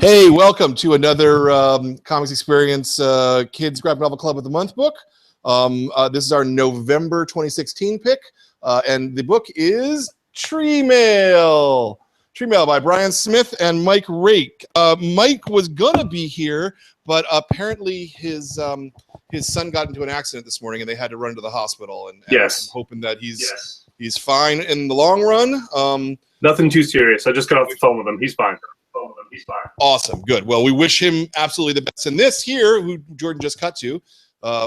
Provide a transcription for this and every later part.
Hey, welcome to another Comix Experience Kids Graphic Novel Club of the Month book. This is our November 2016 pick, and the book is Tree Mail. Tree Mail by Brian Smith and Mike Raicht. Mike was gonna be here, but apparently his son got into an accident this morning, and they had to run to the hospital. And yes, I'm hoping that he's fine in the long run. Nothing too serious. I just got off the phone with him. He's fine. Awesome, good. Well, we wish him absolutely the best. And this here, who Jordan just cut to,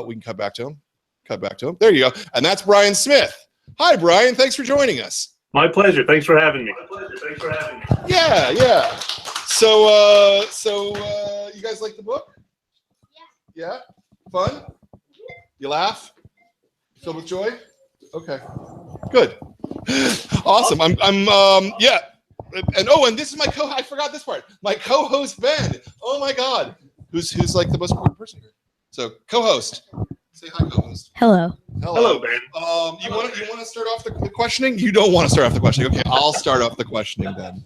we can cut back to him. Cut back to him. There you go. And that's Brian Smith. Hi, Brian. Thanks for joining us. My pleasure. Thanks for having me. Yeah, yeah. So, you guys like the book? Yeah. Yeah? Fun? You laugh? Filled with joy? Okay. Good. Awesome. Yeah. And this is my I forgot this part. My co-host Ben. Oh my God. Who's like the most important person here? So co-host. Say hi, co-host. Hello. Hello, Ben. You want to start off the questioning? You don't want to start off the questioning. Okay, I'll start off the questioning then.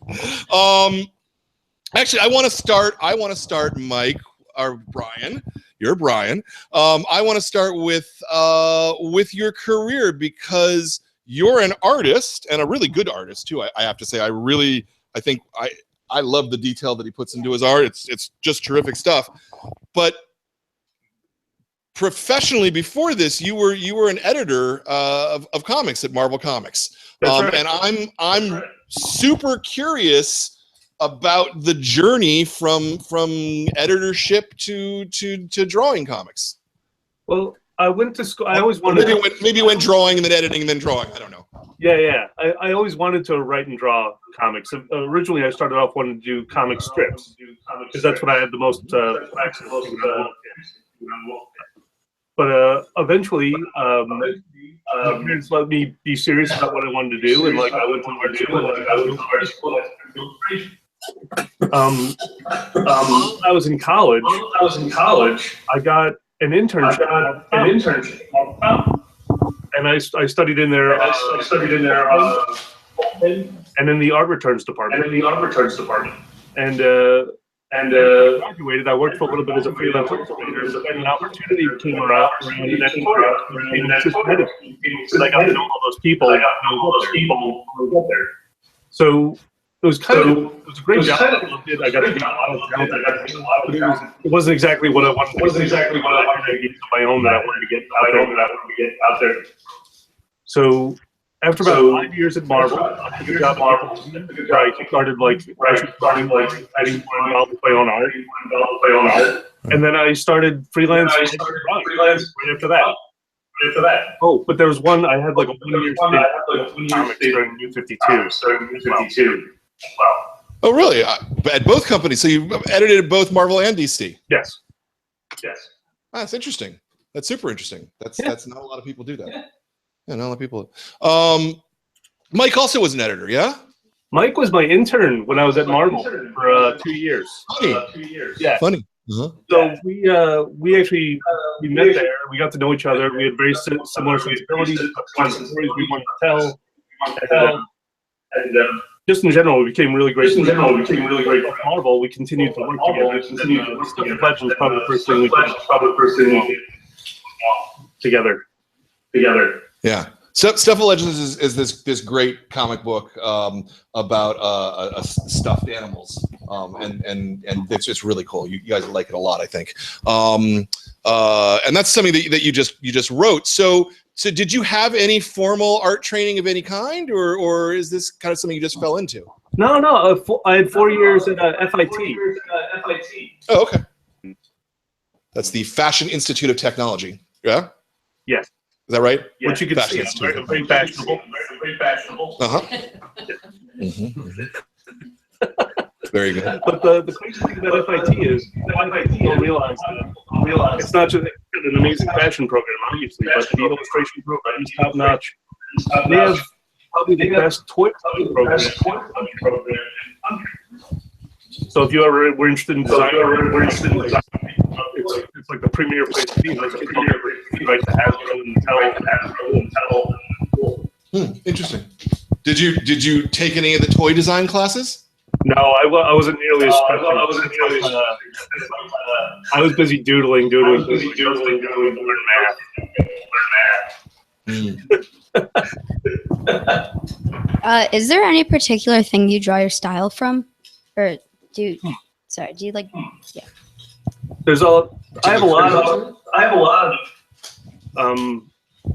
Actually, I want to start Mike or Brian. You're Brian. I want to start with your career, because you're an artist, and a really good artist too. I have to say, I think I love the detail that he puts into his art. It's just terrific stuff. But professionally, before this, you were an editor of comics at Marvel Comics. Right. And I'm super curious about the journey from editorship to drawing comics. Well, I went to school. I always wanted. Maybe you went drawing and then editing and then drawing. I don't know. Yeah. I always wanted to write and draw comics. Originally, I started off wanting to do comic strips because that's what I had the most access to. But eventually, my parents let me be serious about what I wanted to do, and like I went to art school. I was in college. I got an internship. And I studied in there. And in the art returns department. And graduated. I worked for a little bit as a freelance illustrator. And an opportunity came around, and I got to know all those people. So it was a great job. I got to do a lot of talent. It wasn't exactly what I wanted. It wasn't exactly what I wanted to get to my own that I wanted to get out there. So after about 5 years at Marvel, I took a job at Marvel. I started writing novels with my own art, and then I started freelance right after that. Oh, but there was one. I had like a 1 year stint comics during New 52. Wow. Oh, really? At both companies? So you edited both Marvel and DC? Yes. That's interesting. That's super interesting. That's not a lot of people do that. Yeah, not a lot of people. Mike also was an editor, yeah? Mike was my intern when I was at Marvel for 2 years. Funny. Yeah. Funny. Uh-huh. So we actually met there. We got to know each other. We had very similar sensibilities, stories we wanted to tell, and just in general, we became really great. With Marvel, we continued to work together. Stuff of Legends was probably the first thing we did together. Yeah. Stuff of Legends is this great comic book about stuffed animals, and it's just really cool. You guys like it a lot, I think. And that's something that you just wrote. So did you have any formal art training of any kind, or is this kind of something you just fell into? No. I had 4 years at FIT. Oh, okay. That's the Fashion Institute of Technology. Yeah. Yes. Is that right? Yeah. Which you can see. Very fashionable. Uh-huh. Mm-hmm. Very good. But the crazy thing about FIT is people realize it's not just an amazing fashion program, obviously, but the illustration program is top notch. They have probably the best toy program. So if you ever were interested in design, it's like the premier place to be. Like right to Hasbro and Mattel. Interesting. Did you take any of the toy design classes? No, I wasn't nearly as stressed. I was busy doodling, learn math. Is there any particular thing you draw your style from, or do you like? Yeah. I have a lot of.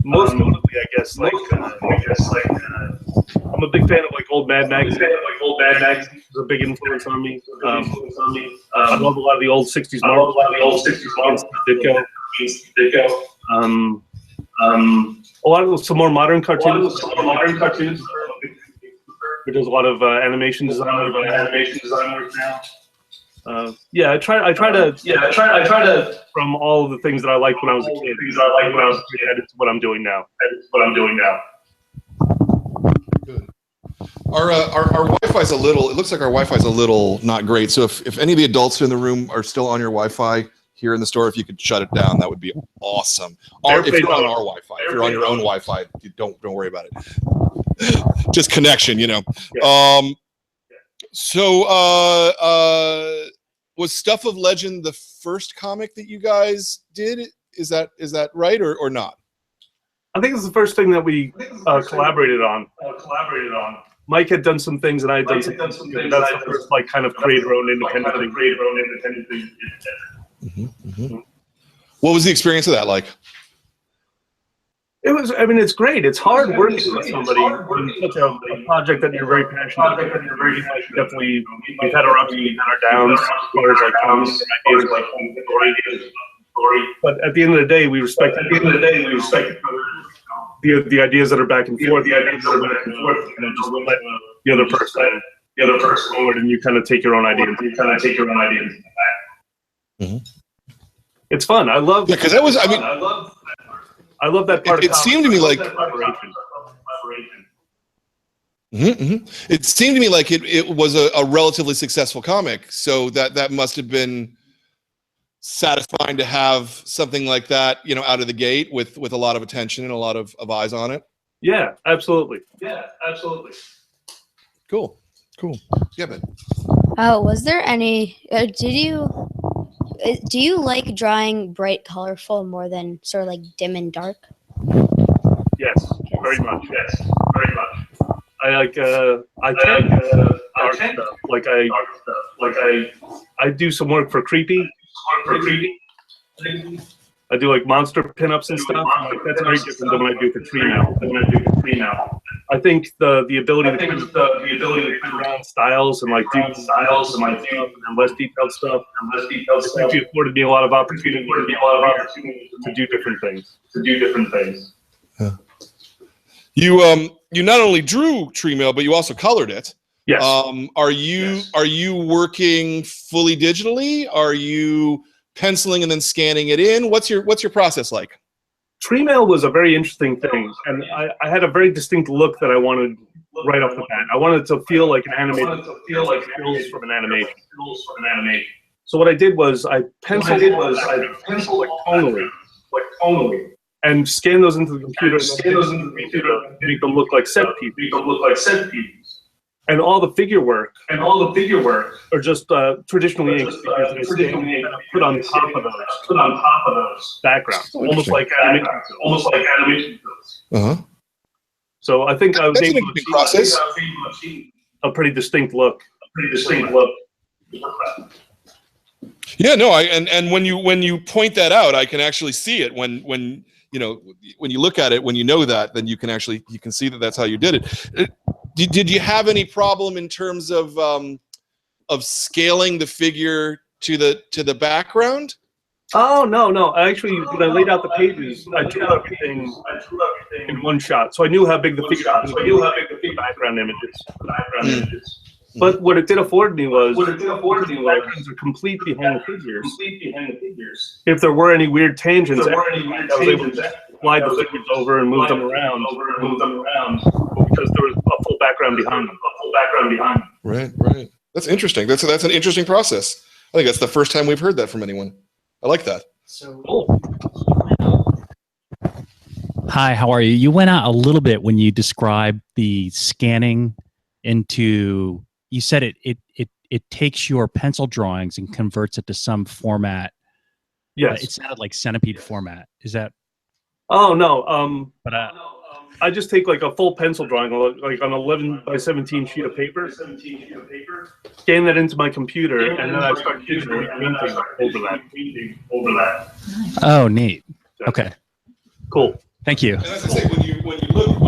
Most notably, I guess, I'm a big fan of like old Mad magazines. It's a big influence on me. I love a lot of the old '60s Marvel. A lot of some more modern cartoons. There's a lot of animation design work now. Yeah, I try to from all of the things that I liked when I was a kid. It's what I'm doing now. Good. Our Wi-Fi's a little. It looks like our Wi-Fi's a little not great. So if any of the adults in the room are still on your Wi-Fi here in the store, if you could shut it down, that would be awesome. Or if you're on our Wi-Fi, if you're on your own Wi-Fi, don't worry about it. Just connection, you know. Yeah. So was Stuff of Legend the first comic that you guys did? Is that right or not? I think it's the first thing that we collaborated on. Mike had done some things, and I had done some things. That's the first, like, kind of create our own independent thing. What was the experience of that like? It was. I mean, it's great. It's hard working with somebody on such a project that you're very passionate about. Definitely, we've had our ups, we've had our downs, as far as like ideas. But at the end of the day, we respect. The ideas that are back and forth. And just let the other person forward, and you kind of take your own ideas. It's fun. I love. Yeah, because that was. I love that part. It seemed to me like. It seemed to me like it was a relatively successful comic, so that must have been satisfying to have something like that, you know, out of the gate with a lot of attention and a lot of eyes on it. Yeah, absolutely. Cool. Yeah, man. Was there any? Do you like drawing bright, colorful more than sort of like dim and dark? Yes, very much. I like. I tend dark stuff. I do some work for Creepy. I do like monster pinups and stuff. Like, that's very different than what I do for Tree now. I think the ability to kind of around styles and like do styles and less detailed stuff. It's actually afforded me a lot of opportunity to do different things. Yeah. You not only drew Tree Mail, but you also colored it. Yes. Are you working fully digitally? Are you penciling and then scanning it in? What's your process like? Tree Mail was a very interesting thing, and I had a very distinct look that I wanted right off the bat. I wanted to feel like an animated, feels from an animation. So what I did was I penciled like tonally, and scan those into the computer, and make them look like set pieces. And all the figure work are just traditionally inked figures put on top of those backgrounds, almost like animation. So I think I was able to achieve a pretty distinct look. Yeah, no, and when you point that out, I can actually see it when you know, when you look at it, when you know that, then you can see that that's how you did it. Did you have any problem in terms of scaling the figure to the background? Oh no! Actually, when I laid out the pages, I drew everything in one shot, so I knew how big the figure was. I knew how big the background images. But what it did afford me was the backgrounds are complete behind the figures. If there were any weird tangents, I was able to slide the figures over and move them around. Because there was a full background behind them. Right. That's interesting. That's an interesting process. I think that's the first time we've heard that from anyone. I like that. So, hi, how are you? You went out a little bit when you described the scanning into you said it takes your pencil drawings and converts it to some format. Yes. It sounded like centipede format. Is that? Oh no. But I just take like a full pencil drawing, like on 11 by 17 sheet of paper, scan that into my computer, and then I start digitally painting over that. oh, neat. Okay, Cool. thank you. And as I say, when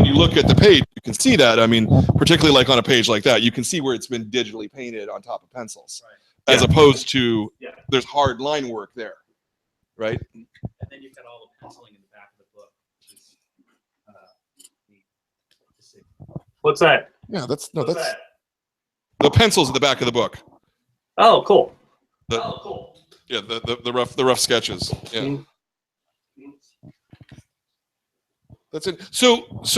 you look at the page, you can see that. I mean, particularly like on a page like that, you can see where it's been digitally painted on top of pencils, as opposed to there's hard line work there, right? And then you've got all the penciling in the back of the book. Which is, What's that? Yeah, that's the pencils at the back of the book. Oh, cool. Yeah, the rough sketches. Yeah. Mhm. That's it. So let's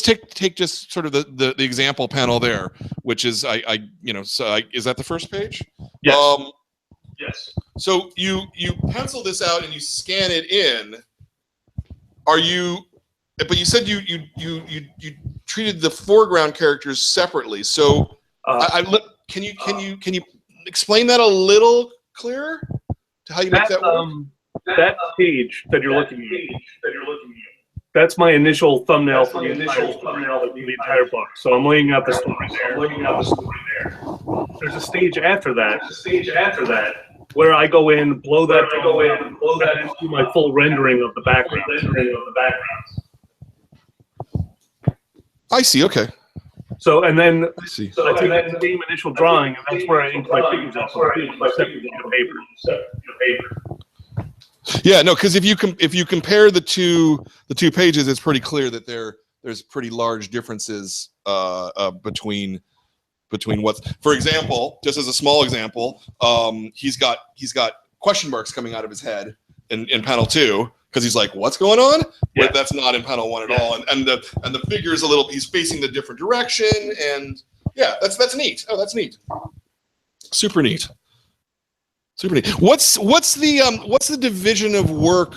take just sort of the example panel there, which is is that the first page? Yes. Yes. So you pencil this out and you scan it in. But you said you treated the foreground characters separately. So can you explain that a little clearer to how you make that work? That page that you're looking at, that's my initial thumbnail for the entire book. So I'm laying out the story there. There's a stage after that where I go in, blow that and do my full rendering of the background. I see. Okay. So and then I see. I take that same initial drawing, and that's where I ink my figures out. So paper. Yeah, no, because if you compare the two pages, it's pretty clear that there's pretty large differences between what's, for example, just as a small example, he's got question marks coming out of his head in panel 2 because he's like, what's going on? Yeah. But that's not in panel 1 at all, and the figure is he's facing the different direction, and yeah, that's neat. Oh, that's neat. Super neat. Super neat. What's the division of work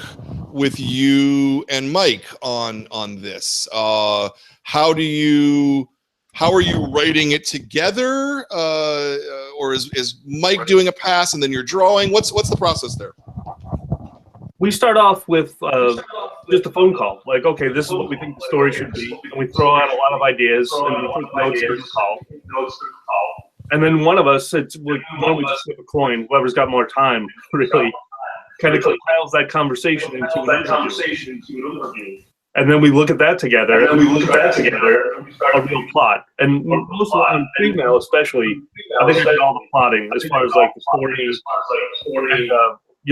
with you and Mike on this? How are you writing it together, or is Mike doing a pass and then you're drawing? What's the process there? We start off with just a phone call. Like, okay, this is what we think the story should be, and we throw out a lot of ideas and we take notes through the call. And then one of us, why don't we just flip a coin? Whoever's got more time, really, kind of compiles that conversation into an interview. And then we look at that together. A real plot. And most on female, especially, I think I did all the plotting as far as like the story,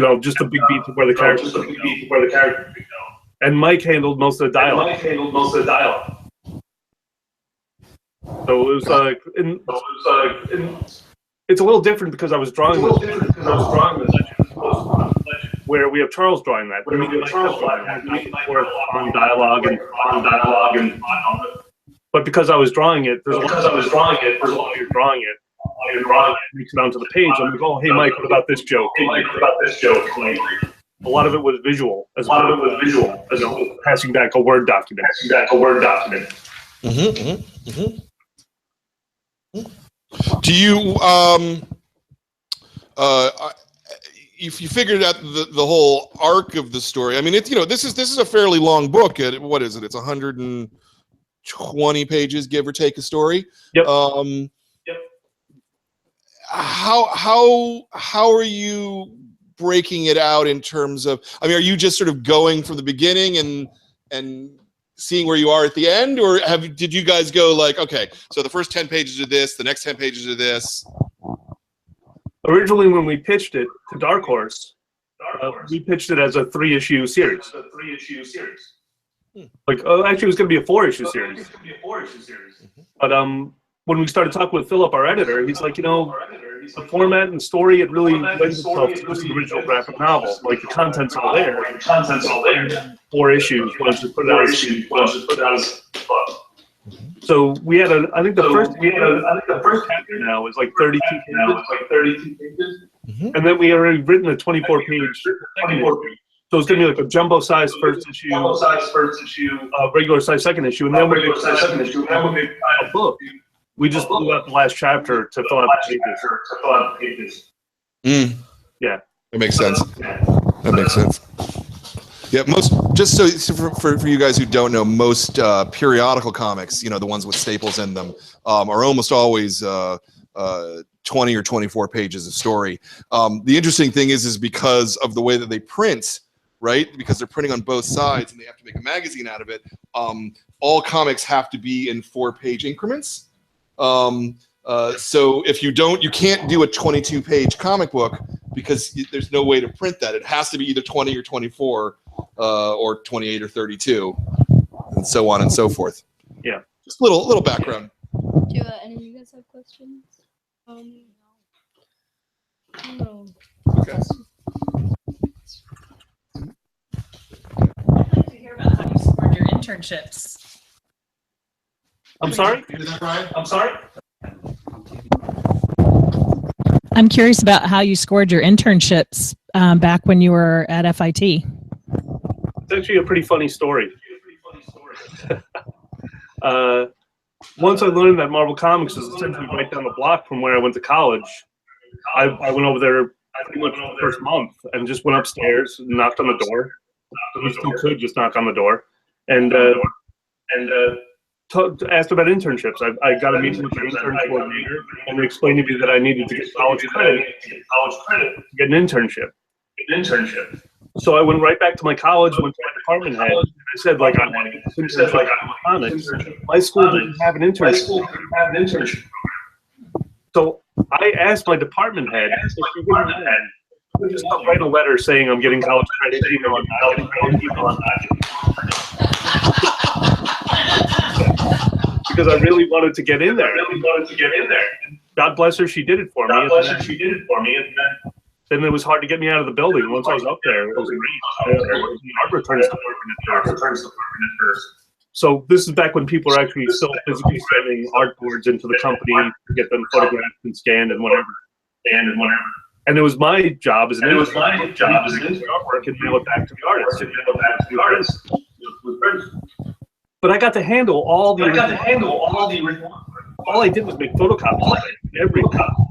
and just the big beats of where the characters go. And Mike handled most of the dialogue. So it was it's a little different because I was drawing this. Where we have Charles drawing that. On dialogue and but because I was drawing it, you're drawing it. Makes it onto the page. I'm like, oh, hey Mike, what about this joke? A lot of it was visual, as passing back a Word document. Do you if you figured out the whole arc of the story? I mean, this is a fairly long book. What is it? It's 120 pages, give or take, a story. Yep. How are you breaking it out in terms of? I mean, are you just sort of going from the beginning and seeing where you are at the end, or did you guys go like, okay, so the first 10 pages are this, the next 10 pages are this? Originally, when we pitched it to Dark Horse, we pitched it as a 3-issue series. Like, actually, it was going to be a 4-issue series. But when we started talking with Philip, our editor, he's like, the format and story, it really lends itself to the original graphic novel. Like, the content's all there. 4 issues. Why don't you put it out as a book? So we had I think the first chapter now is like 32 pages. Mm-hmm. And then we already written a 24-page second issue. So it's going to be like a jumbo-sized first issue, regular-sized second issue, and then we're going to a book We just blew out the last chapter to fill out the pages. Yeah. That makes sense. That makes sense. Yeah, just so for you guys who don't know, most periodical comics, the ones with staples in them, are almost always 20 or 24 pages of story. The interesting thing is because of the way that they print, right? Because they're printing on both sides and they have to make a magazine out of it. All comics have to be in 4-page increments. So if you can't do a 22-page comic book because there's no way to print that. It has to be either 20 or 24 or 28 or 32 and so on and so forth. Yeah. Just little background. Do any of you guys have questions? No. Okay. I'd like to hear about how you scored your internships. I'm sorry? Is that right? I'm sorry? I'm curious about how you scored your internships back when you were at FIT. It's actually a pretty funny story. Once I learned that Marvel Comics was essentially right down the block from where I went to college, I went over there pretty much the first month and just went upstairs and knocked on the door. You still could just knock on the door and asked about internships. I got a meeting with the intern coordinator, and they explained to me that I needed to get college credit to get an internship. So I went right back to my college, went to my department head, and I said, I want to get this internship in comics. My school didn't have an internship. So I asked my department head if he would just write a letter saying I'm getting college credit, even on because I really wanted to get in there. God bless her, she did it for me. Then it was hard to get me out of the building. Once I was up there, it was great. The art returns department at first. So this is back when people are actually still physically sending artboards into the company to get them photographed and scanned and whatever. And it was my job as an intern artwork and mail it back to the artist. But I got to handle all the all I did was make photocopies of every copy.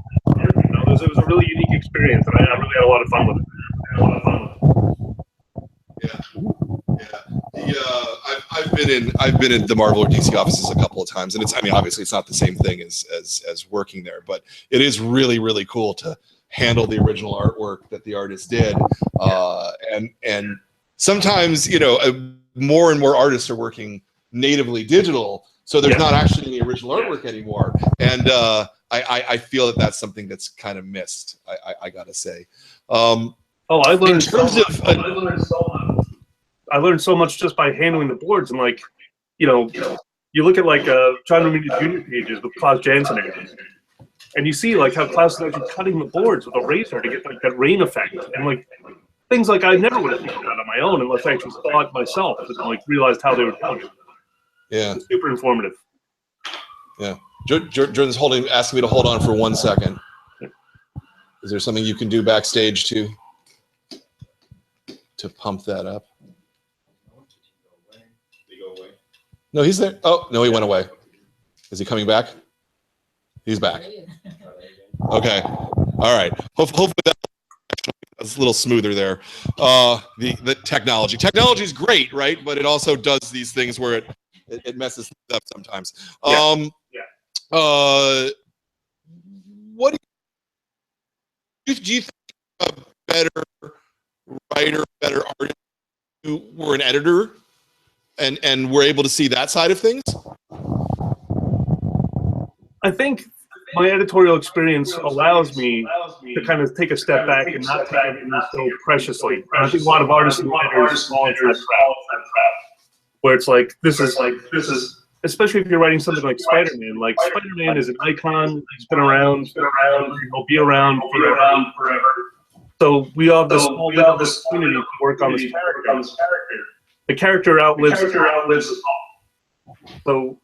It was a really unique experience, and I really had a lot of fun with it. Yeah. I've been in the Marvel or DC offices a couple of times, and obviously it's not the same thing as working there, but it is really, really cool to handle the original artwork that the artist did. And sometimes, more and more artists are working natively digital, so there's not actually any original artwork anymore. And I feel that that's something that's kind of missed. I gotta say. I learned so much just by handling the boards, and you look at John Romita Jr. pages with Klaus Janson, and you see how Klaus is actually cutting the boards with a razor to get that rain effect, and things I never would have figured out on my own unless I actually saw it myself and realized how they were doing it. Yeah, it's super informative. Yeah. Jordan's asking me to hold on for 1 second. Is there something you can do backstage to pump that up? No, he's there. Oh, no, he went away. Is he coming back? He's back. Okay. All right. Hopefully that's a little smoother there. The technology. Technology is great, right? But it also does these things where it messes up sometimes. What do you think a better writer, better artist who were an editor and were able to see that side of things? I think my editorial experience allows me to kind of take a step back and not take everything so preciously. And I think a lot of artists and writers fall into that trap, where it's this is. Especially if you're writing something like Spider-Man. Spider-Man is an icon. He's been around. He'll be around forever. So we have this opportunity to work on this character. The character outlives us all. So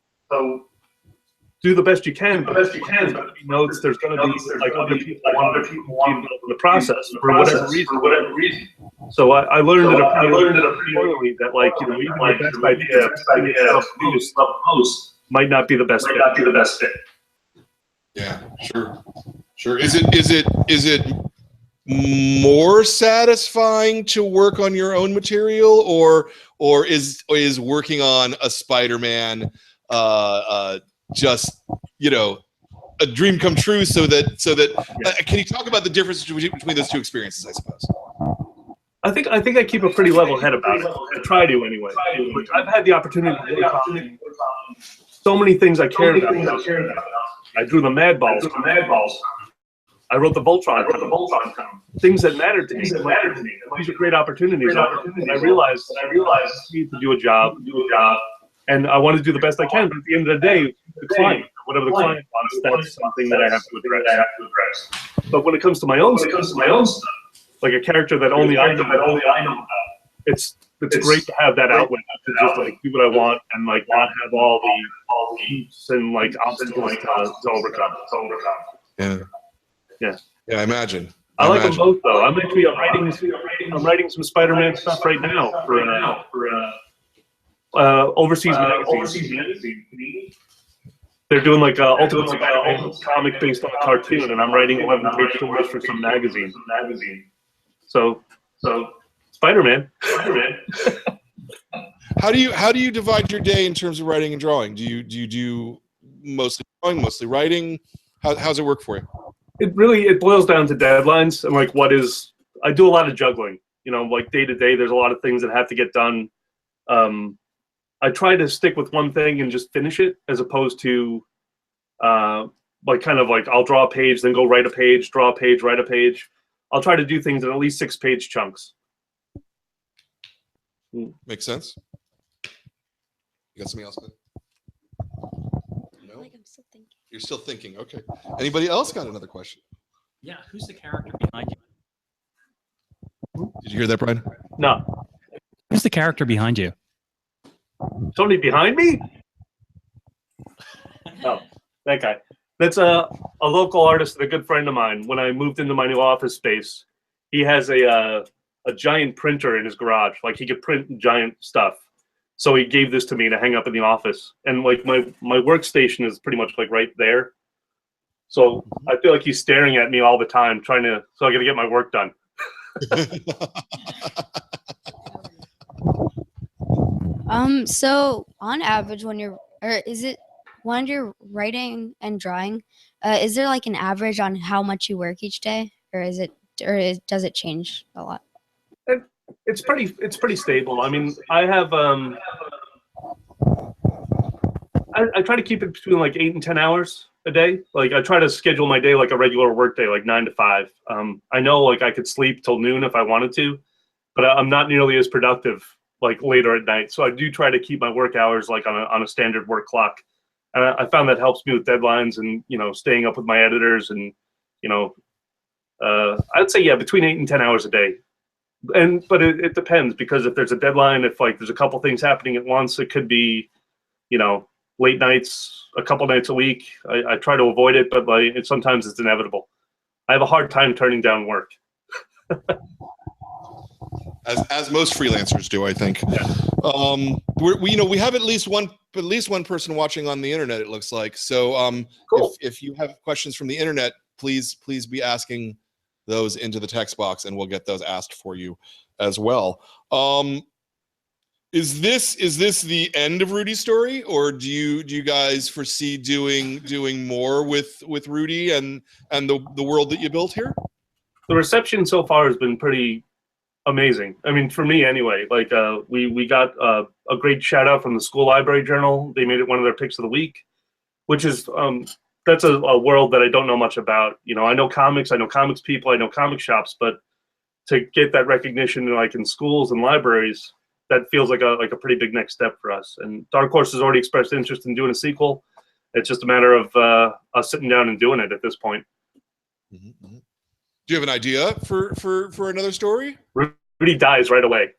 do the best you can. But you know there's going to be other people want to be involved in the process for whatever reason. So I learned it pretty early that even the best idea of post might not be the best fit. Yeah, sure. Is it more satisfying to work on your own material, or is working on a Spider-Man just, you know, a dream come true? So that can you talk about the difference between those two experiences, I suppose? I think I keep a pretty level head about it. I try to anyway. Like, I've had the opportunity to work on so many things I care about. I drew the Mad Balls. I wrote the Voltron. Things that mattered to me. These are great opportunities. And I realized I need to do a job, and I want to do the best I can. But at the end of the day, the client, whatever the client wants, that's something that I have to address. But when it comes to my own stuff, like a character that only I know about, it's great to have that outlet to just like do what I want and like not have all the heaps and like obstacles to overcome. Yeah, I imagine. I like them both though. I'm writing some Spider-Man stuff right now for overseas magazine. They're doing like Ultimate Spider-Man comic based on a cartoon, and I'm writing 11-page stories for some magazine. So Spider-Man. How do you divide your day in terms of writing and drawing? Do you do mostly drawing, mostly writing? How's it work for you? It boils down to deadlines and like I do a lot of juggling. You know, like day to day, there's a lot of things that have to get done. I try to stick with one thing and just finish it, as opposed to like kind of like I'll draw a page, then go write a page, draw a page, write a page. I'll try to do things in at least 6-page chunks. Makes sense. You got something else? No? I'm still thinking. You're still thinking. Okay. Anybody else got another question? Yeah, who's the character behind you? Did you hear that, Brian? No. Who's the character behind you? Somebody behind me? Oh, that guy. That's a local artist and a good friend of mine. When I moved into my new office space, he has a giant printer in his garage. Like he could print giant stuff. So he gave this to me to hang up in the office. And like my workstation is pretty much like right there. So I feel like he's staring at me all the time, so I gotta get my work done. So on average, when you're writing and drawing, is there like an average on how much you work each day, or does it change a lot? It's pretty stable. I mean, I have I try to keep it between like 8 and 10 hours a day. Like I try to schedule my day like a regular work day, like 9 to 5. I know like I could sleep till noon if I wanted to, but I'm not nearly as productive like later at night. So I do try to keep my work hours like on a standard work clock. And I found that helps me with deadlines and, you know, staying up with my editors and, you know, I'd say, yeah, between 8 and 10 hours a day. But it depends, because if there's a deadline, if like there's a couple things happening at once, it could be, you know, late nights, a couple nights a week. I try to avoid it, but like sometimes it's inevitable. I have a hard time turning down work. As most freelancers do, I think. Yeah. We have at least one person watching on the internet, it looks like. So cool. If you have questions from the internet, please be asking those into the text box, and we'll get those asked for you as well. Is this the end of Rudy's story, or do you guys foresee doing more with Rudy and the world that you built here? The reception so far has been pretty amazing. I mean, for me anyway. Like we got a great shout out from the school library journal. They made it one of their picks of the week, which is that's a world that I don't know much about. You know, I know comics people, I know comic shops, but to get that recognition like in schools and libraries, that feels like a pretty big next step for us. And Dark Horse has already expressed interest in doing a sequel. It's just a matter of us sitting down and doing it at this point. Mm-hmm. Do you have an idea for another story? Rudy dies right away.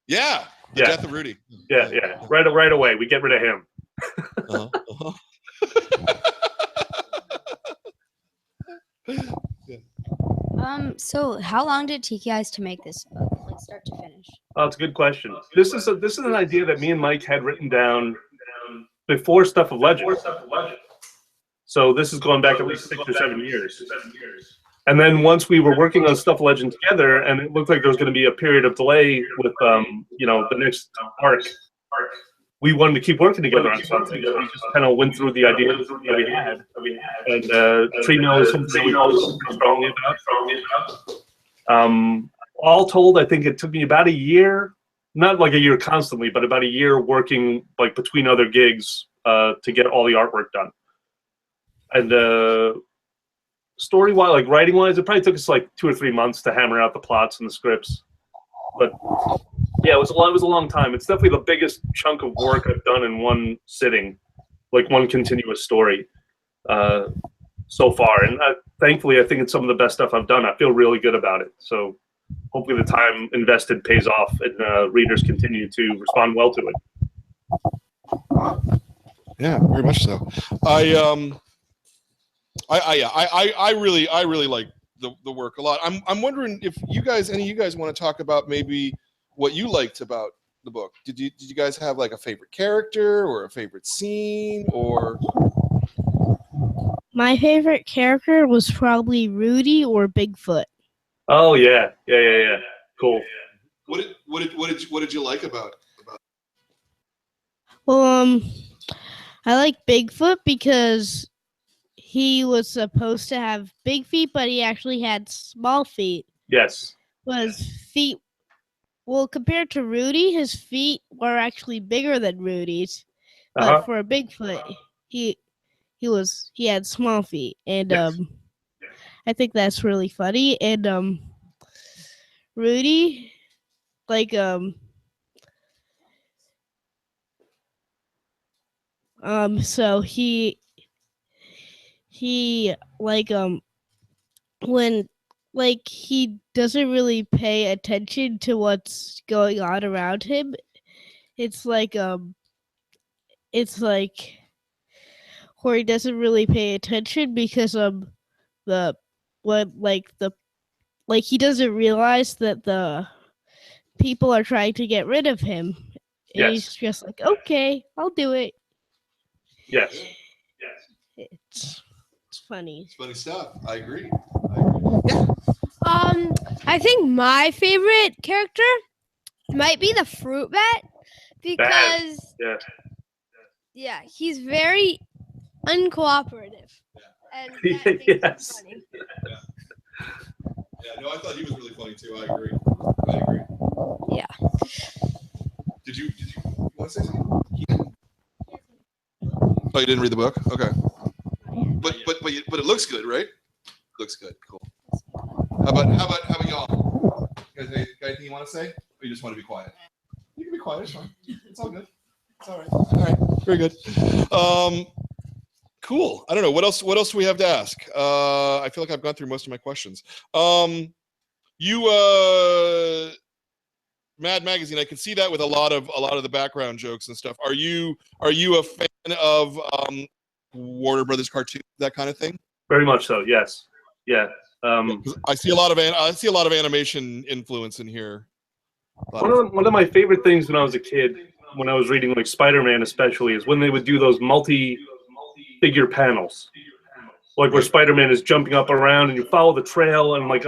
Yeah. The death of Rudy. Yeah. Right away. We get rid of him. So how long did it take you guys to make this book, like start to finish? Oh, it's a good question. This is an idea that me and Mike had written down before Stuff of Legend. So this is going back at least 6 or 7 years. And then once we were working on Stuff Legend together, and it looked like there was going to be a period of delay with, you know, the next arc, we wanted to keep working together on something. So we just kind of went through the ideas that we had. And Tree Mill is something that we felt strongly about. All told, I think it took me about a year, not like a year constantly, but about a year working like between other gigs to get all the artwork done. And story-wise, like writing-wise, it probably took us like 2 or 3 months to hammer out the plots and the scripts. But yeah, it was a long time. It's definitely the biggest chunk of work I've done in one sitting, like one continuous story so far. And thankfully, I think it's some of the best stuff I've done. I feel really good about it. So hopefully the time invested pays off and readers continue to respond well to it. Yeah, very much so. I really like the work a lot. I'm wondering if any of you guys want to talk about maybe what you liked about the book. Did you guys have like a favorite character or a favorite scene or? My favorite character was probably Rudy or Bigfoot. Oh yeah. Cool. What did you like about? Well, I like Bigfoot because he was supposed to have big feet, but he actually had small feet. Yes. Well, compared to Rudy, his feet were actually bigger than Rudy's. But for a Bigfoot, he had small feet, and Yes. I think that's really funny. And Rudy, like so he like when like he doesn't really pay attention to what's going on around him. It's like where he doesn't really pay attention because he doesn't realize that the people are trying to get rid of him. And he's just like, okay, I'll do it. Yes. It's funny. It's funny stuff. I agree. I think my favorite character might be the fruit bat because yeah, he's very uncooperative. And that makes him Yes. funny. Yeah, no, I thought he was really funny too. I agree. Yeah. Did you want to say something? Oh, you didn't read the book? Okay. But it looks good, right? Looks good. Cool. How about y'all? You guys got anything you want to say? Or you just want to be quiet? You can be quiet, it's fine. It's all good. It's all right. All right. Very good. Cool. I don't know. What else do we have to ask? I feel like I've gone through most of my questions. Mad Magazine, I can see that with a lot of the background jokes and stuff. Are you a fan of Warner Brothers cartoons, that kind of thing? Very much so. Yes. Yeah. I see a lot of animation influence in here. One of my favorite things when I was a kid, when I was reading like Spider-Man especially, is when they would do those multi-figure panels. Like where Spider-Man is jumping up around and you follow the trail, and I'm like,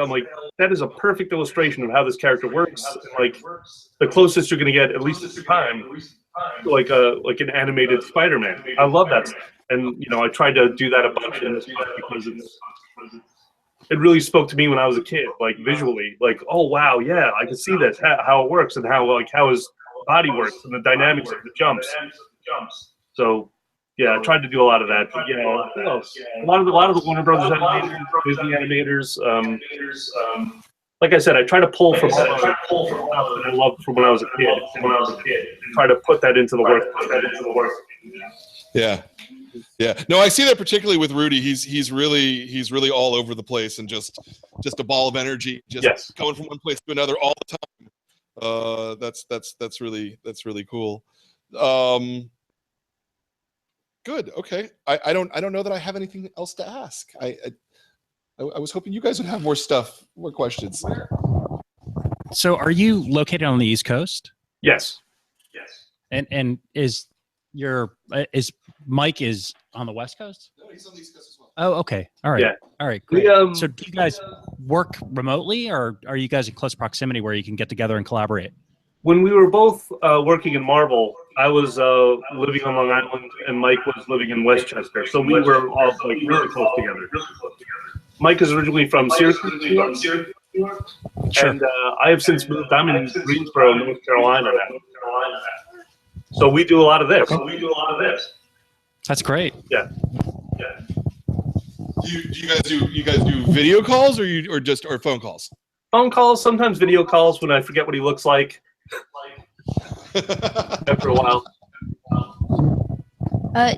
that is a perfect illustration of how this character works. And, like the closest you're gonna get, at least at the time, to like an animated Spider-Man. I love that stuff. And I tried to do that a bunch in this book because it really spoke to me when I was a kid, like visually, like, oh wow, yeah, I can see this, how it works, and how his body works, and the dynamics of the jumps. So yeah, I tried to do a lot of that. But yeah, what else? A lot of the Warner Brothers animators, Disney animators. Like I said, I try to pull from stuff that I loved from when I was a kid. And try to put that into the work. Yeah. Yeah. No, I see that particularly with Rudy. He's really all over the place and just a ball of energy, just going from one place to another all the time. That's really cool. Good. Okay. I don't know that I have anything else to ask. I was hoping you guys would have more questions. So are you located on the East Coast? Yes. And is Mike is on the West Coast? No, he's on the East Coast as well. Oh, okay. All right. Yeah. All right. We, Great. So do you guys work remotely, or are you guys in close proximity where you can get together and collaborate? When we were both working in Marvel, I was living on Long Island, and Mike was living in Westchester. So we were all like really close together. Mike is originally from Syracuse, New York. Sure. And I have since moved. I'm in Greensboro, North Carolina now. So we do a lot of this. That's great. Yeah. Do you guys do video calls or just phone calls? Phone calls, sometimes video calls when I forget what he looks like. After a while.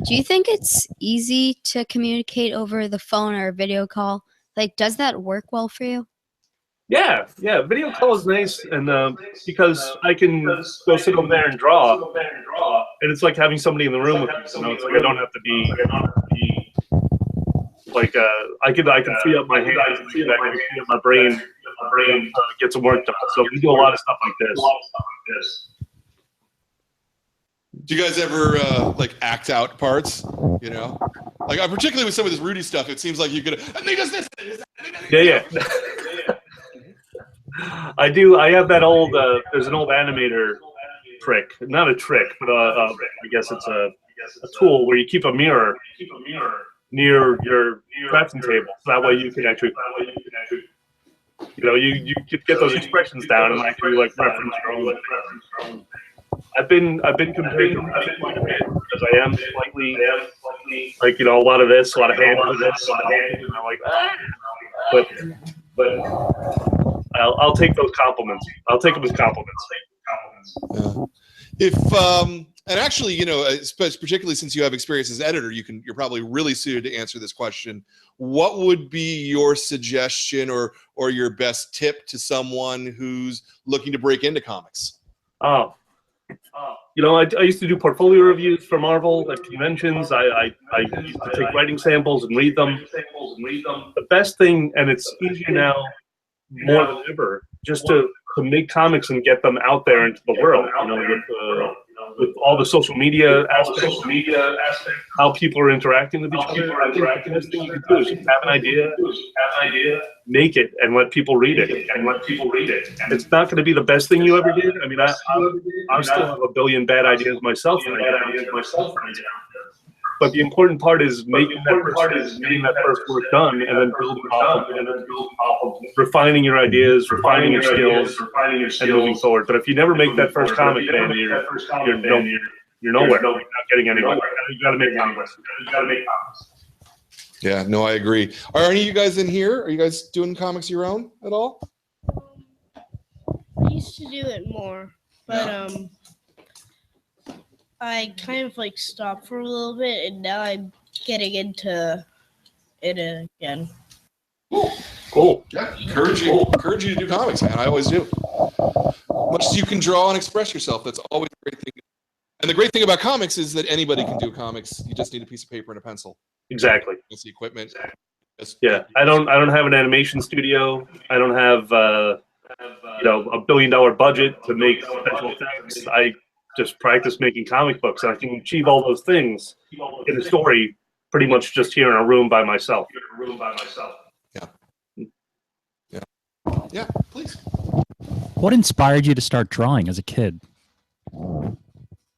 Do you think it's easy to communicate over the phone or video call? Like, does that work well for you? Yeah. Video call is nice, and because I can go sit over there and draw, and it's like having somebody in the room with me. You know, it's like I don't have to be like I can free up my hands, I can free up my brain, get some work done. So we do a lot of stuff like this. Do you guys ever like act out parts? You know, like particularly with some of this Rudy stuff, it seems like you could. And he does this. Yeah. I do. I have that old. There's an old animator trick. Not a trick, but I guess it's a tool where you keep a mirror near your drafting table. So that way you can actually, you get those expressions down and actually like reference your own. I've been compared to Rudy quite a bit because I am slightly like a lot of this, a lot of hand with this, and I'm like, but I'll take those compliments. I'll take them as compliments. Yeah. If and actually, particularly since you have experience as editor, you're probably really suited to answer this question. What would be your suggestion or your best tip to someone who's looking to break into comics? I used to do portfolio reviews for Marvel at conventions. I used to take writing samples and read them. The best thing, and it's easier now more than ever, just to make comics and get them out there into the world. With all the social media aspects, how people are interacting with each other. I think the best thing you can do is just have an idea, make it, and let people read it. It's not going to be the best thing you ever did. I mean, I still have a billion bad ideas myself. But the important part is getting that first work done, and then building off of refining your ideas, refining your skills, and moving forward. But if you never make that first comic, man, you're nowhere. You're not getting anywhere. You got to make comics. Yeah, no, I agree. Are any of you guys in here? Are you guys doing comics your own at all? I used to do it more, but I kind of stopped for a little bit, and now I'm getting into it again. Cool. Yeah, encourage you to do comics, man. I always do. Much as you can draw and express yourself, that's always a great thing. And the great thing about comics is that anybody can do comics. You just need a piece of paper and a pencil. Exactly. That's the equipment. Yeah, I don't have an animation studio. I don't have $1 billion budget to make special effects. I just practice making comic books, and I can achieve all those things in a story pretty much just here in a room by myself. Yeah, please. What inspired you to start drawing as a kid?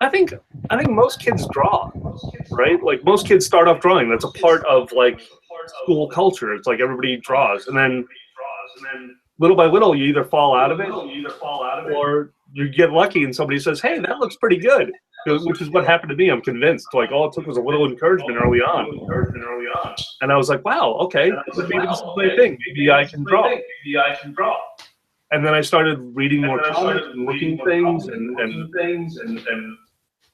I think most kids draw, right? Like most kids start off drawing. That's a part of school culture. It's like everybody draws, and then little by little you either fall out of it, or you get lucky and somebody says, "Hey, that looks pretty good," which is what happened to me. I'm convinced. All it took was a little encouragement early on, and I was like, "Wow, okay, maybe this is my thing. Maybe I can draw." And then I started reading more comics and looking things, and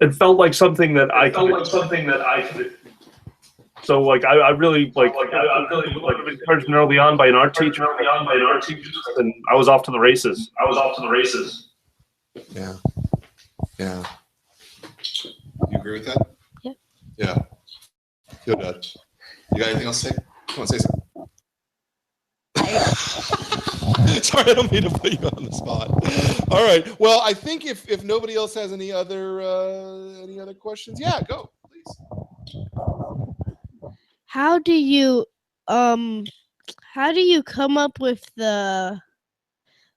it felt like something that I could. So I really encouragement early on by an art teacher, and I was off to the races. Yeah. You agree with that? Yeah. Yeah. Good, Dad. You got anything else to say? Come on, say something. Sorry, I don't mean to put you on the spot. All right. Well, I think if nobody else has any other questions, yeah, go, please. how do you come up with the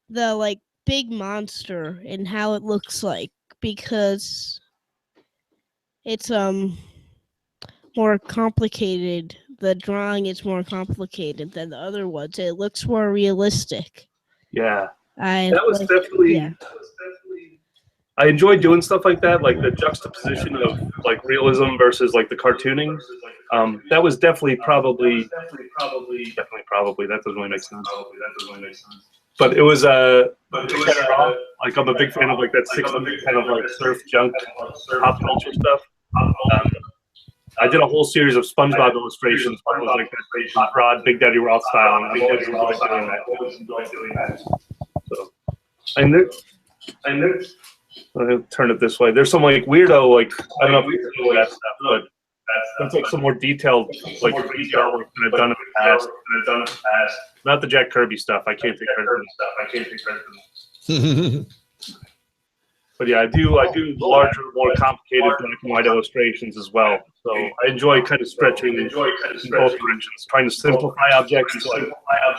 like big monster and how it looks like? Because it's more complicated. The drawing is more complicated than the other ones. It looks more realistic. Yeah, I that was like, definitely. yeah. I enjoy doing stuff like that, like the juxtaposition of like realism versus like the cartooning. That was definitely probably that doesn't really make sense. But it was like I'm a big fan of like that 60s kind of like surf junk pop culture stuff. I did a whole series of SpongeBob illustrations. One was like that Hot Rod, Big Daddy Roth style, and I've always enjoyed doing that. So, and I'll turn it this way. There's some like weirdo, like I don't know if you know that stuff, but that's like some more detailed, like detail work that I've done in the past. Not the Jack Kirby stuff. I can't take credit for that. But yeah, I do larger, more complicated black and white illustrations as well. So I enjoy kind of stretching in both directions, trying to simplify objects to like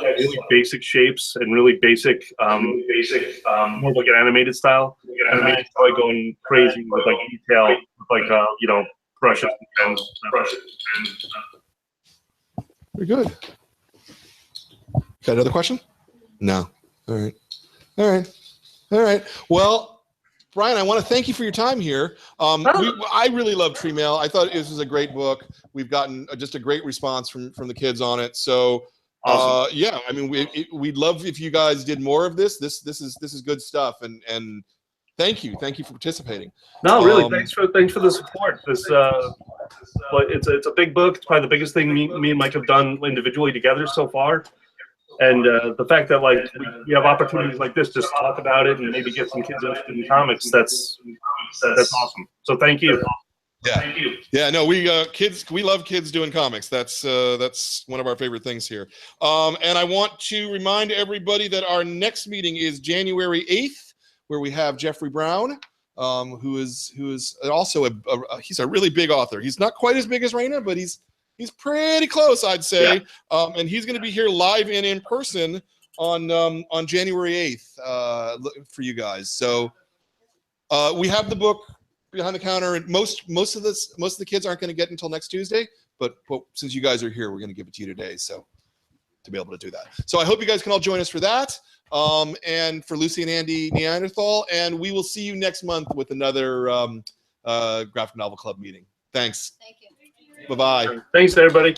really basic shapes and really basic, more like an animated style. And I enjoy going crazy with like detail, with like brushes and stuff. Very good. Got another question? No. All right. Well, Brian, I want to thank you for your time here. I really love Tree Mail. I thought this was a great book. We've gotten just a great response from the kids on it. So, awesome. yeah, I mean, we'd love if you guys did more of this. This is good stuff. And thank you for participating. No, really, thanks for the support. This it's a big book. It's probably the biggest thing me and Mike have done individually together so far. And the fact that like we have opportunities like this, just talk about it and maybe get some kids interested in comics. That's awesome. So thank you. Yeah. Thank you. Yeah. No, we love kids doing comics. That's one of our favorite things here. And I want to remind everybody that our next meeting is January 8th, where we have Jeffrey Brown, who is also he's a really big author. He's not quite as big as Raina, but he's pretty close, I'd say. Yeah. And he's going to be here live and in person on January 8th for you guys. So we have the book behind the counter, and most of the kids aren't going to get until next Tuesday. But since you guys are here, we're going to give it to you today. So to be able to do that. So I hope you guys can all join us for that. And for Lucy and Andy Neanderthal. And we will see you next month with another Graphic Novel Club meeting. Thanks. Thank you. Bye-bye. Thanks, everybody.